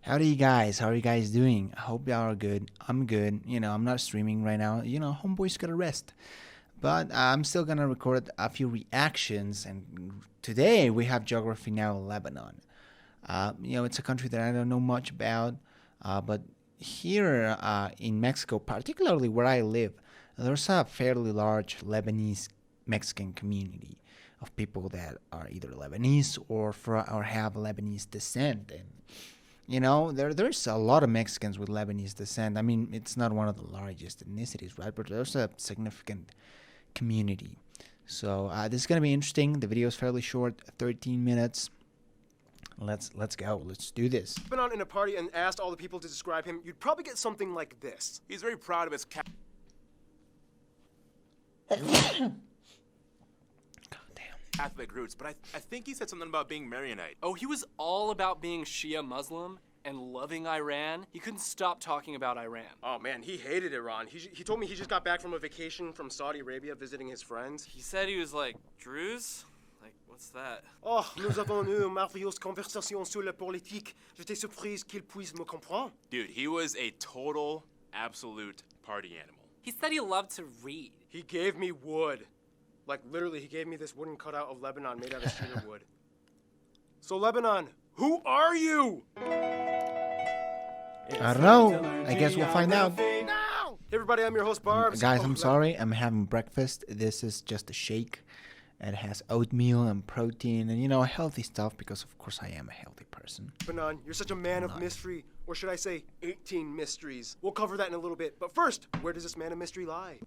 Howdy, you guys. How are you guys doing? I hope y'all are good. I'm good. I'm not streaming right now. Homeboy's got a rest. But I'm still gonna record a few reactions. And today we have Geography Now Lebanon. It's a country that I don't know much about. But here in Mexico, particularly where I live, there's a fairly large Lebanese Mexican community of people that are either Lebanese or have Lebanese descent. And there's a lot of Mexicans with Lebanese descent. I mean, it's not one of the largest ethnicities, right? But there's a significant community. So this is gonna be interesting. The video is fairly short, 13 minutes. Let's go. Let's do this. Been on in a party and asked all the people to describe him, you'd probably get something like this. He's very proud of his Catholic roots, but I think he said something about being Maronite. Oh, he was all about being Shia Muslim and loving Iran. He couldn't stop talking about Iran. Oh man, he hated Iran. He told me he just got back from a vacation from Saudi Arabia visiting his friends. He said he was like, Druze? Like, what's that? Oh, nous avons eu une merveilleuse conversation sur la politique. J'étais surprise qu'il puisse me comprendre. Dude, he was a total, absolute party animal. He said he loved to read. He gave me wood. Like, literally, he gave me this wooden cutout of Lebanon made out of cedar wood. So, Lebanon, who are you? I don't know. I guess we'll find out. Hey, everybody, I'm your host, Barbs. Guys, I'm sorry. I'm having breakfast. This is just a shake. It has oatmeal and protein and, healthy stuff because, of course, I am a healthy person. Lebanon, you're such a man of mystery. Or should I say, 18 mysteries. We'll cover that in a little bit. But first, where does this man of mystery lie?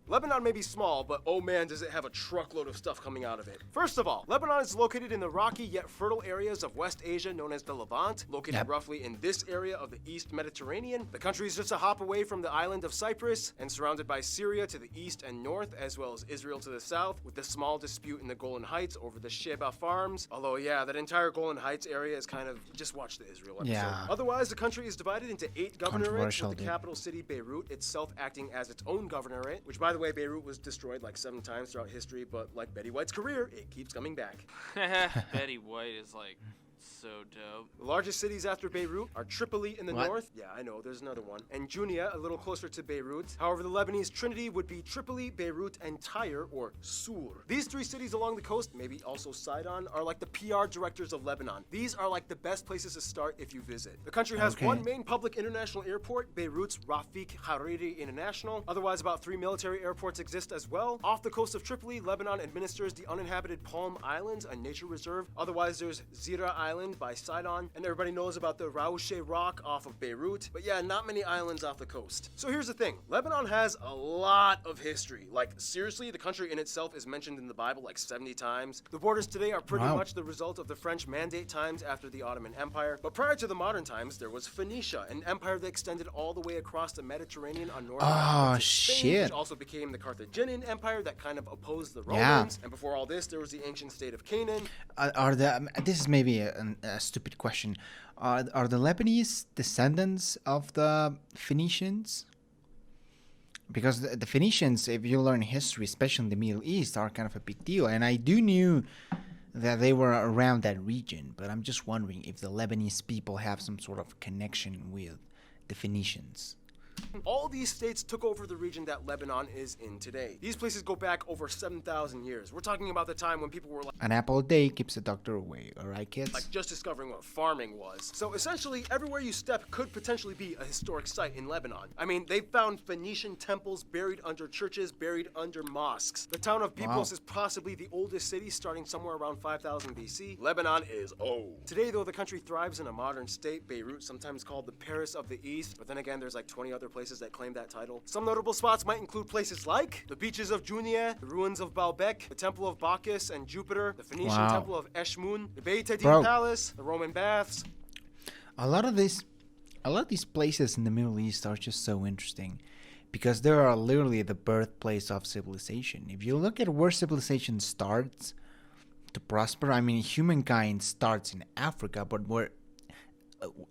Lebanon may be small, but oh man, does it have a truckload of stuff coming out of it. First of all, Lebanon is located in the rocky yet fertile areas of West Asia known as the Levant, located roughly in this area of the East Mediterranean. The country is just a hop away from the island of Cyprus and surrounded by Syria to the east and north, as well as Israel to the south, with the small dispute in the Golan Heights over the Sheba farms. Although, yeah, that entire Golan Heights area is kind of, just watch the Israel episode. Yeah. Otherwise, the country is divided into 8 governorates, with the capital city Beirut itself acting as its own governorate, which by the way, Beirut was destroyed like 7 times throughout history, but like Betty White's career, it keeps coming back. Betty White is like so dope. The largest cities after Beirut are Tripoli in the north. Yeah, I know, there's another one. And Junia, a little closer to Beirut. However, the Lebanese trinity would be Tripoli, Beirut, and Tyre, or Sur. These 3 cities along the coast, maybe also Sidon, are like the PR directors of Lebanon. These are like the best places to start if you visit. The country has one main public international airport, Beirut's Rafik Hariri International. Otherwise, about 3 military airports exist as well. Off the coast of Tripoli, Lebanon administers the uninhabited Palm Islands, a nature reserve. Otherwise, there's Zira Island by Sidon, and everybody knows about the Raouche Rock off of Beirut. But yeah, not many islands off the coast. So here's the thing. Lebanon has a lot of history. Like, seriously, the country in itself is mentioned in the Bible like 70 times. The borders today are pretty much the result of the French Mandate times after the Ottoman Empire. But prior to the modern times, there was Phoenicia, an empire that extended all the way across the Mediterranean on northern Spain, shit. which also became the Carthaginian Empire that kind of opposed the Romans. And before all this, there was the ancient state of Canaan. This is maybe a stupid question. Are the Lebanese descendants of the Phoenicians? Because the Phoenicians, if you learn history, especially in the Middle East, are kind of a big deal. And I do knew that they were around that region, but I'm just wondering if the Lebanese people have some sort of connection with the Phoenicians. All these states took over the region that Lebanon is in today. These places go back over 7,000 years. We're talking about the time when people were like, an apple a day keeps the doctor away, alright kids? Like just discovering what farming was. So essentially, everywhere you step could potentially be a historic site in Lebanon. I mean, they found Phoenician temples buried under churches, buried under mosques. The town of Byblos is possibly the oldest city, starting somewhere around 5000 BC. Lebanon is old. Today, though, the country thrives in a modern state. Beirut, sometimes called the Paris of the East, but then again, there's like 20 other places that claim that title. Some notable spots might include places like the beaches of Junia, the ruins of Baalbek, the temple of Bacchus and Jupiter, the Phoenician temple of Eshmun, the Beit Hadin Palace, the Roman baths. A lot of these places in the Middle East are just so interesting because they are literally the birthplace of civilization. If you look at where civilization starts to prosper, I mean, humankind starts in Africa, but where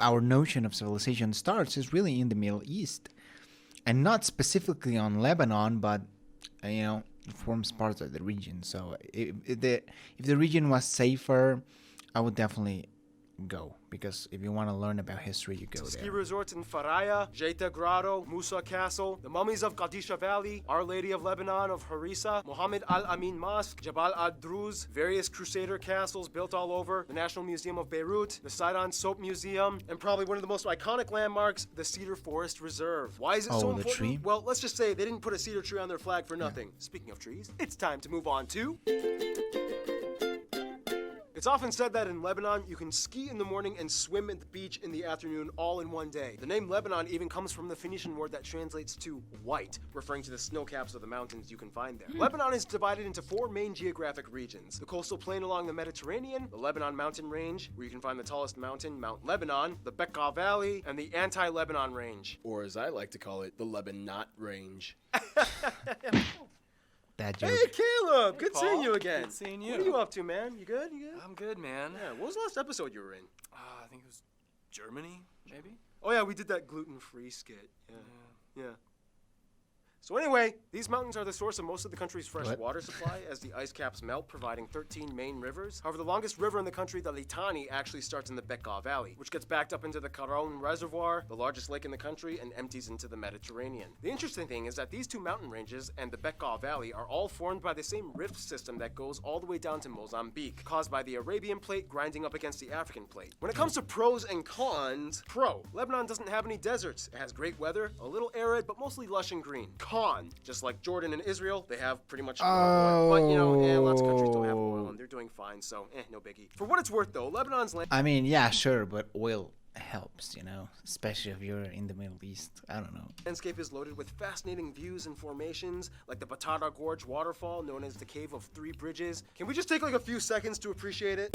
our notion of civilization starts is really in the Middle East. And not specifically on Lebanon, but, it forms part of the region. So if the region was safer, I would definitely go, because if you want to learn about history, you go Ski there. resorts in Faraya, Jeta Grotto, Musa Castle, the mummies of Qadisha Valley, Our Lady of Lebanon of Harissa, Mohammed Al-Amin Mosque, Jabal ad-Druz, various Crusader castles built all over, the National Museum of Beirut, the Sidon Soap Museum, and probably one of the most iconic landmarks, the Cedar Forest Reserve. Why is it so the important? tree? Well, let's just say they didn't put a cedar tree on their flag for nothing. Speaking of trees, it's time to move on to... It's often said that in Lebanon, you can ski in the morning and swim at the beach in the afternoon all in one day. The name Lebanon even comes from the Phoenician word that translates to white, referring to the snow caps of the mountains you can find there. Lebanon is divided into 4 main geographic regions: the coastal plain along the Mediterranean, the Lebanon mountain range, where you can find the tallest mountain, Mount Lebanon, the Bekaa Valley, and the anti-Lebanon range, or as I like to call it, the Lebanot range. That joke. Hey, Caleb! Good Paul. seeing you again. Good seeing you. What are you up to, man? You good? You good? I'm good, man. Yeah, what was the last episode you were in? I think it was Germany, maybe? Oh yeah, we did that gluten-free skit. Yeah. So anyway, these mountains are the source of most of the country's fresh What? water supply as the ice caps melt, providing 13 main rivers. However, the longest river in the country, the Litani, actually starts in the Bekaa Valley, which gets backed up into the Karaun Reservoir, the largest lake in the country, and empties into the Mediterranean. The interesting thing is that these 2 mountain ranges and the Bekaa Valley are all formed by the same rift system that goes all the way down to Mozambique, caused by the Arabian plate grinding up against the African plate. When it comes to pros and cons, pro, Lebanon doesn't have any deserts. It has great weather, a little arid, but mostly lush and green. Con, just like Jordan and Israel, they have pretty much no oil. But, you know, lots of countries don't have oil, and they're doing fine, so, no biggie. For what it's worth, though, Lebanon's I mean, yeah, sure, but oil helps, you know, especially if you're in the Middle East. I don't know. landscape is loaded with fascinating views and formations, like the Batata Gorge waterfall, known as the Cave of 3 Bridges. Can we just take like a few seconds to appreciate it?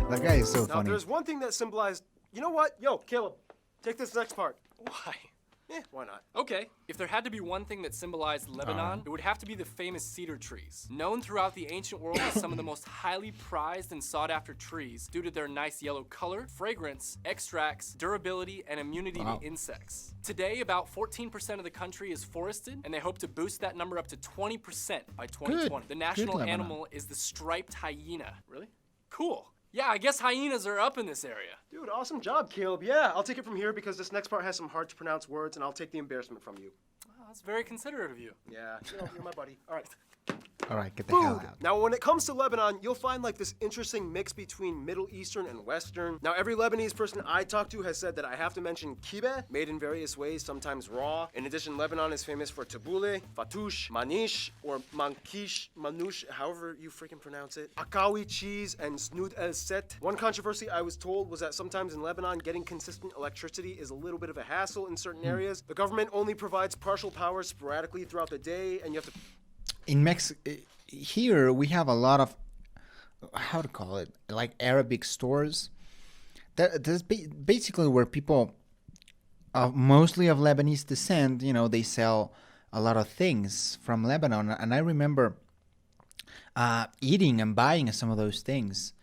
That guy is so Now, funny. there's one thing that symbolized... You know what? Yo, Caleb, take this next part. Why? Why not? Okay, if there had to be one thing that symbolized Lebanon, it would have to be the famous cedar trees. Known throughout the ancient world as some of the most highly prized and sought after trees due to their nice yellow color, fragrance, extracts, durability, and immunity to insects. Today, about 14% of the country is forested, and they hope to boost that number up to 20% by 2020. The national Lebanon. animal is the striped hyena. Really? Cool. Yeah, I guess hyenas are up in this area. Dude, awesome job, Caleb. Yeah, I'll take it from here because this next part has some hard to pronounce words, and I'll take the embarrassment from you. Oh, that's very considerate of you. Yeah, you're my buddy. All right. All right, get the hell Food. out. Now, when it comes to Lebanon, you'll find like this interesting mix between Middle Eastern and Western. Now, every Lebanese person I talk to has said that I have to mention kibbeh, made in various ways, sometimes raw. In addition, Lebanon is famous for tabbouleh, fatoush, manish, or mankish, manouche, however you freaking pronounce it, akawi cheese, and snood el set. One controversy I was told was that sometimes in Lebanon, getting consistent electricity is a little bit of a hassle in certain areas. The government only provides partial power sporadically throughout the day, and you have to... In Mexico, here we have a lot of, how to call it, like Arabic stores. That's basically where people, mostly of Lebanese descent, you know, they sell a lot of things from Lebanon. And I remember eating and buying some of those things.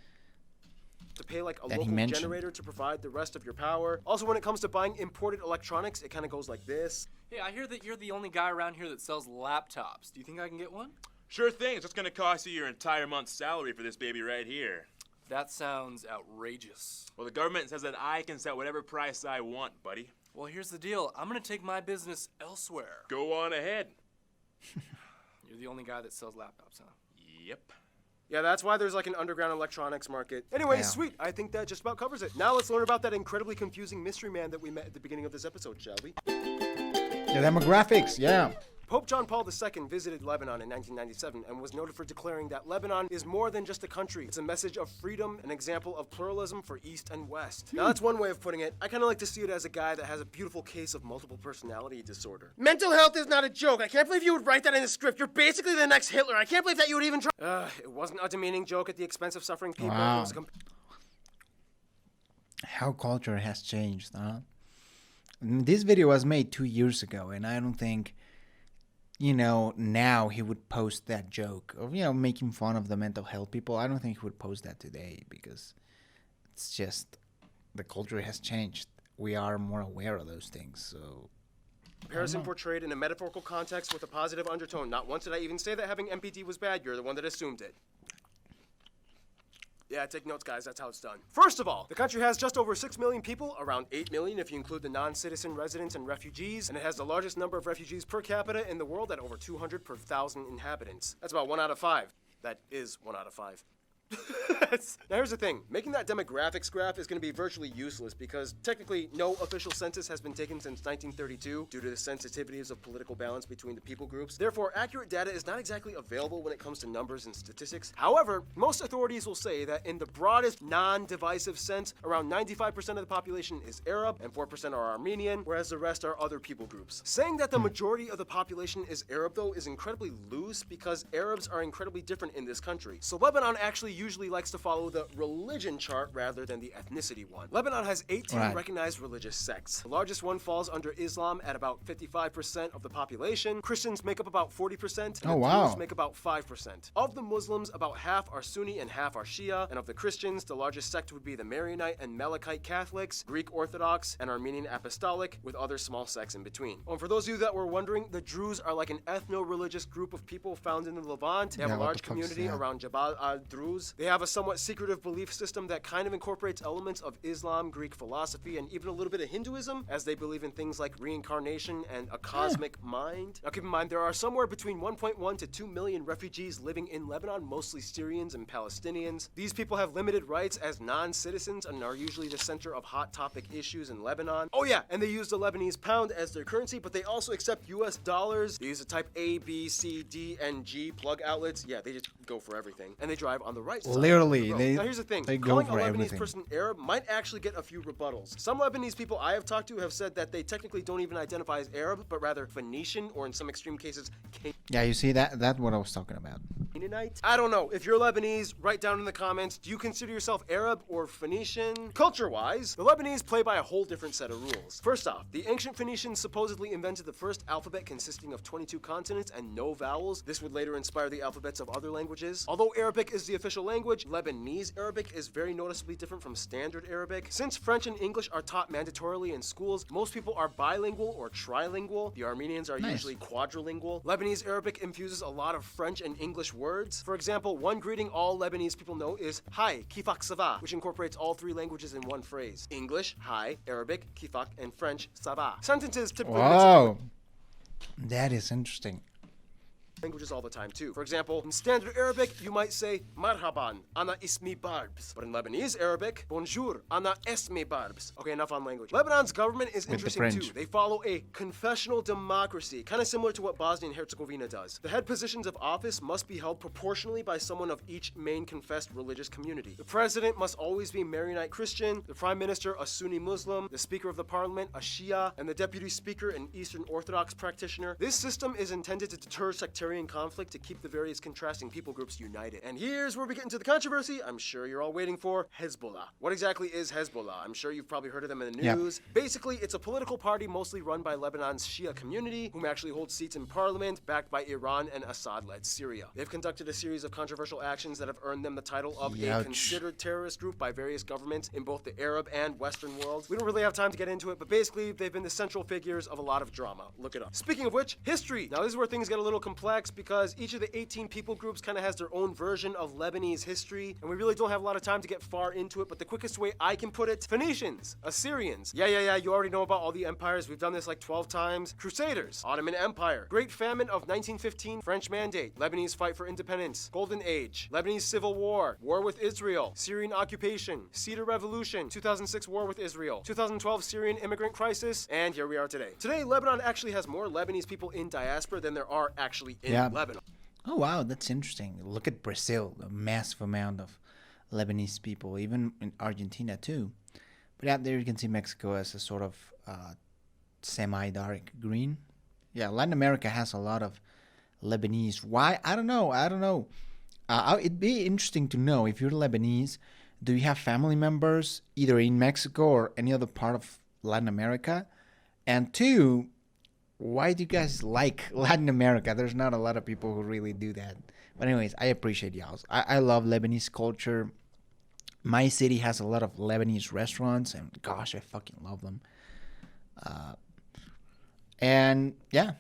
To pay like a that he local mentioned. generator to provide the rest of your power. Also, when it comes to buying imported electronics, it kind of goes like this. Hey, I hear that you're the only guy around here that sells laptops. Do you think I can get one? Sure thing. It's just gonna cost you your entire month's salary for this baby right here. That sounds outrageous. Well, the government says that I can set whatever price I want, buddy. Well, here's the deal. I'm gonna take my business elsewhere. Go on ahead. You're the only guy that sells laptops, huh? Yep. Yeah, that's why there's like an underground electronics market. Anyway, Yeah. sweet. I think that just about covers it. Now let's learn about that incredibly confusing mystery man that we met at the beginning of this episode, shall we? The demographics, yeah. Pope John Paul II visited Lebanon in 1997 and was noted for declaring that Lebanon is more than just a country. It's a message of freedom, an example of pluralism for East and West. Now that's one way of putting it. I kind of like to see it as a guy that has a beautiful case of multiple personality disorder. Mental health is not a joke. I can't believe you would write that in a script. You're basically the next Hitler. I can't believe that you would even try. It wasn't a demeaning joke at the expense of suffering people. Wow. It was a How culture has changed, huh? This video was made 2 years ago, and I don't think, you know, now he would post that joke of, you know, making fun of the mental health people. I don't think he would post that today because it's just the culture has changed. We are more aware of those things, so... comparison portrayed in a metaphorical context with a positive undertone. Not once did I even say that having MPD was bad. You're the one that assumed it. Yeah, take notes, guys. That's how it's done. First of all, the country has just over 6 million people, around 8 million if you include the non-citizen residents and refugees, and it has the largest number of refugees per capita in the world at over 200 per 1,000 inhabitants. That's about 1 out of 5. That is 1 out of 5. Now here's the thing, making that demographics graph is going to be virtually useless because technically no official census has been taken since 1932 due to the sensitivities of political balance between the people groups. Therefore, accurate data is not exactly available when it comes to numbers and statistics. However, most authorities will say that in the broadest non-divisive sense, around 95% of the population is Arab and 4% are Armenian, whereas the rest are other people groups. Saying that the majority of the population is Arab though is incredibly loose because Arabs are incredibly different in this country. So Lebanon actually usually likes to follow the religion chart rather than the ethnicity one. Lebanon has 18 recognized religious sects. The largest one falls under Islam at about 55% of the population. Christians make up about 40%, and Druze make about 5%. Of the Muslims, about half are Sunni and half are Shia, and of the Christians, the largest sect would be the Maronite and Melkite Catholics, Greek Orthodox, and Armenian Apostolic, with other small sects in between. And for those of you that were wondering, the Druze are like an ethno-religious group of people found in the Levant. They have a large community around Jabal al-Druze. They have a somewhat secretive belief system that kind of incorporates elements of Islam, Greek philosophy, and even a little bit of Hinduism, as they believe in things like reincarnation and a cosmic mind. Now keep in mind, there are somewhere between 1.1 to 2 million refugees living in Lebanon, mostly Syrians and Palestinians. These people have limited rights as non-citizens and are usually the center of hot topic issues in Lebanon. Oh yeah, and they use the Lebanese pound as their currency, but they also accept US dollars. They use the type A, B, C, D, and G plug outlets. Yeah, they just go for everything. And they drive on the right side. Literally, now here's the thing. Calling a Lebanese person Arab might actually get a few rebuttals. Some Lebanese people I have talked to have said that they technically don't even identify as Arab, but rather Phoenician, or in some extreme cases, Yeah, you see, that's what I was talking about. Canaanite? I don't know. If you're Lebanese, write down in the comments, do you consider yourself Arab or Phoenician? Culture-wise, the Lebanese play by a whole different set of rules. First off, the ancient Phoenicians supposedly invented the first alphabet consisting of 22 consonants and no vowels. This would later inspire the alphabets of other languages. Although Arabic is the official language, Lebanese Arabic is very noticeably different from standard Arabic. Since French and English are taught mandatorily in schools, most people are bilingual or trilingual. The Armenians are usually quadrilingual. Lebanese Arabic infuses a lot of French and English words. For example, one greeting all Lebanese people know is Hi, kifak sava, which incorporates all three languages in one phrase. English, hi, Arabic, kifak, and French, sava. Sentences typically That is interesting. languages all the time too. For example, in standard Arabic, you might say Marhaban, ana ismi barbs. But in Lebanese Arabic, bonjour, ana esmi barbs. Okay, enough on language. Lebanon's government is interesting too. They follow a confessional democracy, kind of similar to what Bosnia and Herzegovina does. The head positions of office must be held proportionally by someone of each main confessed religious community. The president must always be Maronite Christian, the prime minister a Sunni Muslim, the speaker of the parliament a Shia, and the deputy speaker an Eastern Orthodox practitioner. This system is intended to deter sectarian conflict to keep the various contrasting people groups united. And here's where we get into the controversy I'm sure you're all waiting for: Hezbollah. What exactly is Hezbollah? I'm sure you've probably heard of them in the news. Basically, it's a political party mostly run by Lebanon's Shia community, whom actually holds seats in parliament, backed by Iran and Assad-led Syria. They've conducted a series of controversial actions that have earned them the title of a considered terrorist group by various governments in both the Arab and Western worlds. We don't really have time to get into it, but basically, they've been the central figures of a lot of drama. Look it up. Speaking of which, history. Now, this is where things get a little complex because each of the 18 people groups kind of has their own version of Lebanese history, and we really don't have a lot of time to get far into it, but the quickest way I can put it: Phoenicians, Assyrians. Yeah, you already know about all the empires. We've done this like 12 times. Crusaders, Ottoman Empire, Great Famine of 1915, French Mandate, Lebanese fight for independence, Golden Age, Lebanese Civil War, War with Israel, Syrian occupation, Cedar Revolution, 2006 War with Israel, 2012 Syrian immigrant crisis, and here we are today. Today, Lebanon actually has more Lebanese people in diaspora than there are actually in Lebanon. Oh, wow, that's interesting. Look at Brazil, a massive amount of Lebanese people, even in Argentina too. But out there you can see Mexico as a sort of semi-dark green. Yeah, Latin America has a lot of Lebanese. Why? I don't know. It'd be interesting to know, if you're Lebanese, do you have family members either in Mexico or any other part of Latin America? And two, why do you guys like Latin America? There's not a lot of people who really do that. But anyways, I appreciate y'all. I love Lebanese culture. My city has a lot of Lebanese restaurants, and gosh, I fucking love them. And yeah,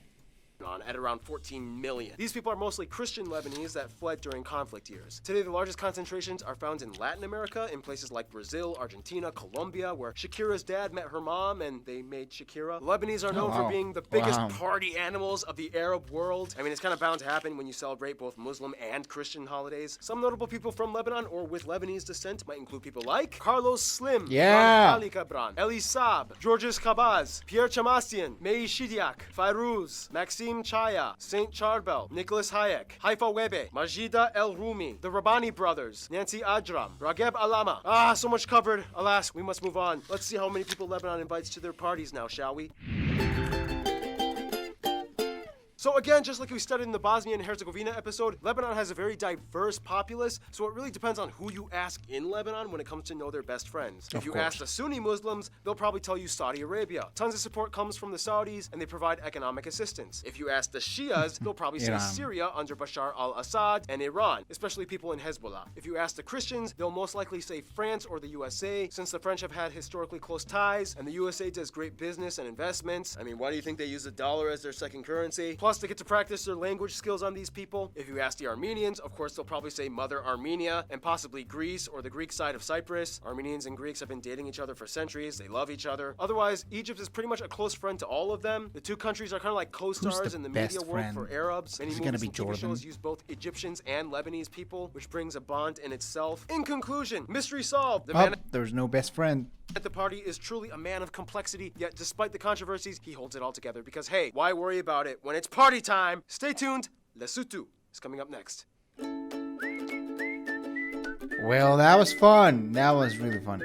at around 14 million. These people are mostly Christian Lebanese that fled during conflict years. Today, the largest concentrations are found in Latin America, in places like Brazil, Argentina, Colombia, where Shakira's dad met her mom and they made Shakira. The Lebanese are known for being the biggest party animals of the Arab world. I mean, it's kind of bound to happen when you celebrate both Muslim and Christian holidays. Some notable people from Lebanon or with Lebanese descent might include people like Carlos Slim, Ali Cabran, Eli Saab, Georges Khabaz, Pierre Chamassian, Mei Shidiak, Fairuz, Maxime Chaya, Saint Charbel, Nicholas Hayek, Haifa Webe, Majida El Rumi, the Rabbani brothers, Nancy Ajram, Rageb Alama. So much covered. Alas, we must move on. Let's see how many people Lebanon invites to their parties now, shall we? So again, just like we studied in the Bosnia and Herzegovina episode, Lebanon has a very diverse populace, so it really depends on who you ask in Lebanon when it comes to know their best friends. If you ask the Sunni Muslims, they'll probably tell you Saudi Arabia. Tons of support comes from the Saudis, and they provide economic assistance. If you ask the Shias, they'll probably say Syria under Bashar al-Assad and Iran, especially people in Hezbollah. If you ask the Christians, they'll most likely say France or the USA, since the French have had historically close ties, and the USA does great business and investments. I mean, why do you think they use the dollar as their second currency? Plus, to get to practice their language skills on these people. If you ask the Armenians, of course, they'll probably say Mother Armenia and possibly Greece or the Greek side of Cyprus. Armenians and Greeks have been dating each other for centuries. They love each other. Otherwise, Egypt is pretty much a close friend to all of them. The two countries are kind of like co-stars in the media world for Arabs. Many movies and TV shows use both Egyptians and Lebanese people, which brings a bond in itself. In conclusion, mystery solved. There's no best friend. At the party is truly a man of complexity, yet despite the controversies, he holds it all together because, hey, why worry about it when it's party time? Stay tuned. Lesotho is coming up next. Well, that was fun. That was really fun.